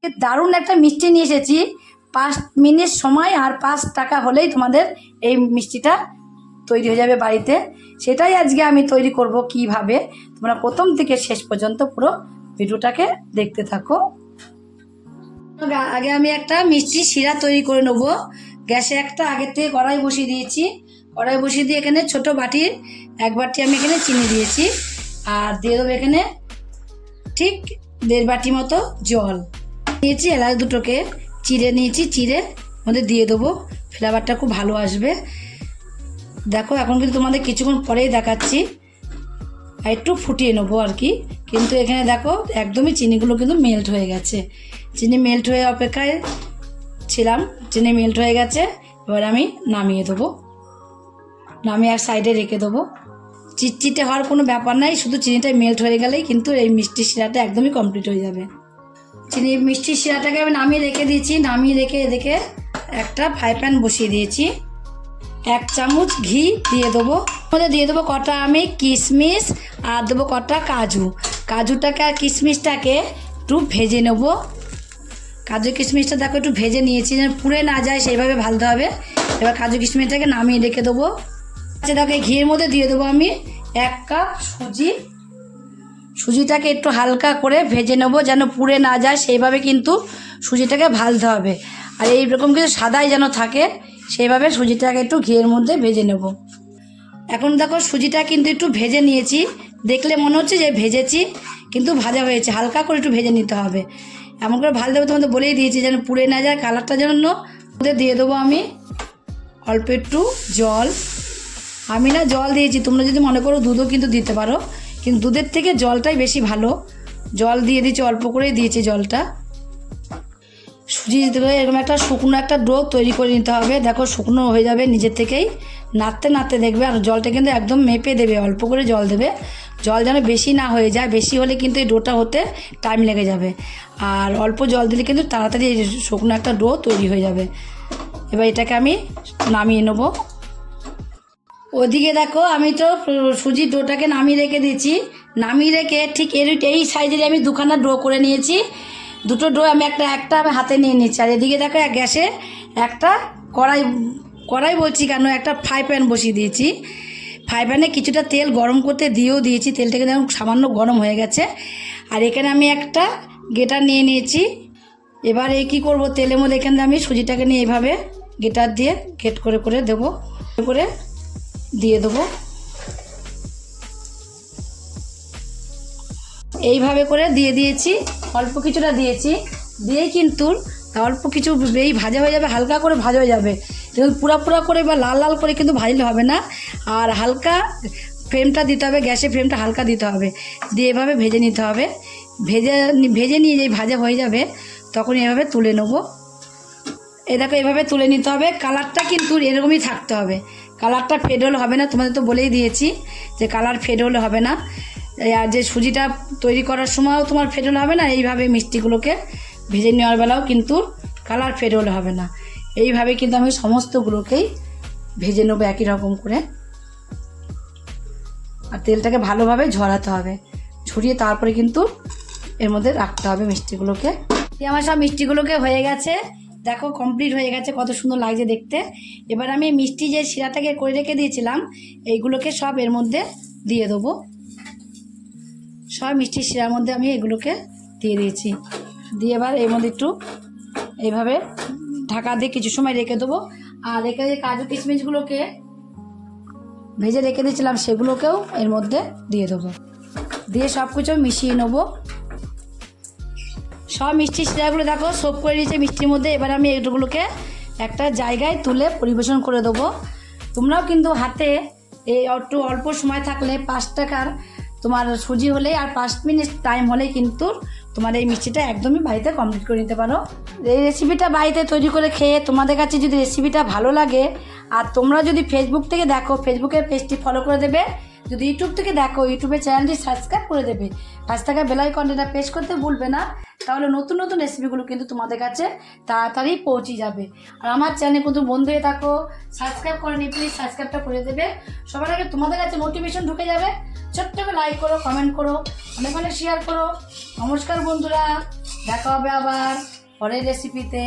দারুণ একটা মিষ্টি নিয়ে এসেছি। 5 মিনিট সময় আর 5 টাকা হলেই তোমাদের এই মিষ্টিটা তৈরি হয়ে যাবে বাড়িতে। সেটাই আজকে আমি তৈরি করব কিভাবে, তোমরা প্রথম থেকে শেষ পর্যন্ত পুরো ভিডিওটাকে দেখতে থাকো। আগে আমি একটা মিষ্টি শিরা তৈরি করে নেব। গ্যাসে একটা আগের থেকে কড়াই বসিয়ে দিয়েছি। কড়াই বসিয়ে দিয়ে এখানে ছোট বাটির 1 বাটি আমি এখানে চিনি দিয়েছি, আর দিয়ে দেবো এখানে ঠিক 1.5 বাটি মতো জল নিয়েছি। এলাচ দুটোকে চিড়ে নিয়েছি, চিড়ে মধ্যে দিয়ে দেবো, ফ্লেভারটা খুব ভালো আসবে। দেখো এখন কিন্তু তোমাদের কিছুক্ষণ পরেই দেখাচ্ছি, আর একটু ফুটিয়ে নেবো আর কি। কিন্তু এখানে দেখো একদমই চিনিগুলো কিন্তু মেল্ট হয়ে গেছে। চিনি মেল্ট হয়ে অপেক্ষায় ছিলাম, চিনি মেল্ট হয়ে গেছে। এবার আমি নামিয়ে দেবো, নামিয়ে এক সাইডে রেখে দেবো। চিটচিটে হওয়ার কোনো ব্যাপার নাই, শুধু চিনিটা মেল্ট হয়ে গেলেই কিন্তু এই মিষ্টি শিরাটা একদমই কমপ্লিট হয়ে যাবে। চিনি মিষ্টি শিরাটাকে আমি নামিয়ে রেখে দিয়েছি। নামিয়ে রেখে এদিকে একটা ফ্রাই প্যান বসিয়ে দিয়েছি। 1 চামচ ঘি দিয়ে দেবো, মধ্যে দিয়ে দেবো কটা আমি কিশমিশ, আর দেবো কটা কাজু। কাজুটাকে আর কিশমিশটাকে একটু ভেজে নেব। কাজু কিশমিশটা দেখো একটু ভেজে নিয়েছি, যেন পুড়ে না যায় সেইভাবে ভাজতে হবে। এবার কাজু কিশমিশটাকে নামিয়ে রেখে দেবো। আচ্ছা দেখো এই ঘিয়ের মধ্যে দিয়ে দেবো আমি 1 কাপ সুজি। সুজিটাকে একটু হালকা করে ভেজে নেবো, যেন পুড়ে না যায় সেইভাবে কিন্তু সুজিটাকে ভাজতে হবে। আর এইরকম কিন্তু সাদাই যেন থাকে সেইভাবে সুজিটাকে একটু ঘিয়ের মধ্যে ভেজে নেব। এখন দেখো সুজিটা কিন্তু একটু ভেজে নিয়েছি, দেখলে মনে হচ্ছে যে ভেজেছি, কিন্তু ভাজা হয়েছে। হালকা করে একটু ভেজে নিতে হবে, এমন করে ভাজতে হবে। তোমাদের বলেই দিয়েছি যেন পুড়ে না যায় কালারটার জন্য। ওদের দিয়ে দেবো আমি অল্প একটু জল। আমি না জল দিয়েছি, তোমরা যদি মনে করো দুধও কিন্তু দিতে পারো, কিন্তু দুধের থেকে জলটাই বেশি ভালো। জল দিয়ে দিয়েছি, অল্প করেই দিয়েছি জলটা। সুজি দিতে হবে, এরকম একটা শুকনো একটা ডো তৈরি করে নিতে হবে। দেখো শুকনো হয়ে যাবে নিজের থেকেই, নাড়তে নাড়তে দেখবে। আর জলটা কিন্তু একদম মেপে দেবে, অল্প করে জল দেবে। জল যেন বেশি না হয়ে যায়, বেশি হলে কিন্তু এই ডোটা হতে টাইম লেগে যাবে। আর অল্প জল দিলে কিন্তু তাড়াতাড়ি শুকনো একটা ডো তৈরি হয়ে যাবে। এবার এটাকে আমি নামিয়ে নেবো। ওদিকে দেখো আমি তো সুজির ডোটাকে নামিয়ে রেখে দিয়েছি। নামিয়ে রেখে ঠিক এই সাইজের আমি 2খানা ডো করে নিয়েছি। দুটো ডো আমি একটা আমি হাতে নিয়ে নিচ্ছি। আর এদিকে দেখো গ্যাসে একটা কড়াই বলছি কেন, একটা ফ্রাই প্যান বসিয়ে দিয়েছি। ফ্রাই প্যানে কিছুটা তেল গরম করতে দিয়েছি। তেলটাকে যেমন সামান্য গরম হয়ে গেছে। আর এখানে আমি একটা গ্রেটার নিয়ে নিয়েছি। এবার এই কী করবো, তেলের মধ্যে এখানে আমি সুজিটাকে নিয়ে এইভাবে গ্রেটার দিয়ে গ্রেট করে করে দেবো, করে দিয়ে দেবো। এইভাবে করে দিয়ে দিয়েছি, অল্প কিছুটা দিয়েছি। দিয়েই কিন্তু অল্প কিছু এই ভাজা হয়ে যাবে, হালকা করে ভাজা হয়ে যাবে। কিন্তু পুরা করে বা লাল লাল করে কিন্তু ভাজলে হবে না। আর হালকা ফ্লেমটা দিতে হবে, গ্যাসের ফ্লেমটা হালকা দিতে হবে, দিয়ে এভাবে ভেজে নিতে হবে। ভেজে নিয়ে যেই ভাজা হয়ে যাবে তখন এভাবে তুলে নেবো। এ দেখো এভাবে তুলে নিতে হবে। কালারটা কিন্তু এরকমই থাকতে হবে, কালারটা ফেড হলে হবে না। তোমাদের তো বলেই দিয়েছি যে কালার ফেড হলে হবে না। আর যে সুজিটা তৈরি করার সময়ও তোমার ফেড হলে হবে না, এইভাবে মিষ্টিগুলোকে ভেজে নেওয়ার বেলাও কিন্তু কালার ফেড হলে হবে না। এইভাবে কিন্তু আমি সমস্তগুলোকেই ভেজে নেবো একই রকম করে। আর তেলটাকে ভালোভাবে ঝরাতে হবে, ঝরিয়ে তারপরে কিন্তু এর মধ্যে রাখতে হবে মিষ্টিগুলোকে। আমার সব মিষ্টিগুলোকে হয়ে গেছে, দেখো কমপ্লিট হয়ে গেছে, কত সুন্দর লাগছে দেখতে। এবার আমি মিষ্টি যে শিরাটাকে করে রেখে দিয়েছিলাম এইগুলোকে সব এর মধ্যে দিয়ে দেবো। সব মিষ্টি শিরার মধ্যে আমি এগুলোকে দিয়ে দিয়েছি। দিয়ে এবার এর মধ্যে একটু এইভাবে ঢাকা দিয়ে কিছু সময় রেখে দেবো। আর রেখে দিয়ে কাজু কিশমিশগুলোকে ভেজে রেখে দিয়েছিলাম সেগুলোকেও এর মধ্যে দিয়ে দেবো। দিয়ে সব কিছু মিশিয়ে নেবো। সব মিষ্টি শিরাগুলো দেখো সোপ করে নিয়েছে মিষ্টির মধ্যে। এবার আমি এগুলোকে একটা জায়গায় তুলে পরিবেশন করে দেবো। তোমরাও কিন্তু হাতে এই একটু অল্প সময় থাকলে 5 টাকার তোমার সুজি হলেই আর 5 মিনিট টাইম হলেই কিন্তু তোমার এই মিষ্টিটা একদমই বাড়িতে কমপ্লিট করে নিতে পারো। এই রেসিপিটা বাড়িতে তৈরি করে খেয়ে তোমাদের কাছে যদি রেসিপিটা ভালো লাগে, আর তোমরা যদি ফেসবুক থেকে দেখো ফেসবুকের পেজটি ফলো করে দেবে, যদি ইউটিউব থেকে দেখো ইউটিউবের চ্যানেলটি সাবস্ক্রাইব করে দেবে, পাশে থাকা বেল আইকনটা প্রেস করতে ভুলবে না, তাহলে নতুন নতুন রেসিপিগুলো কিন্তু তোমাদের কাছে তাড়াতাড়ি পৌঁছে যাবে। আর আমার চ্যানেল কিন্তু বন্ধু হয়ে থাকো, সাবস্ক্রাইব করেনি প্লিজ সাবস্ক্রাইবটা করে দেবে। সবার আগে তোমাদের কাছে নোটিফিকেশন ঢুকে যাবে। ছোট্ট করে লাইক করো, কমেন্ট করো, অনেক অনেক শেয়ার করো। নমস্কার বন্ধুরা, দেখা হবে আবার পরের রেসিপিতে।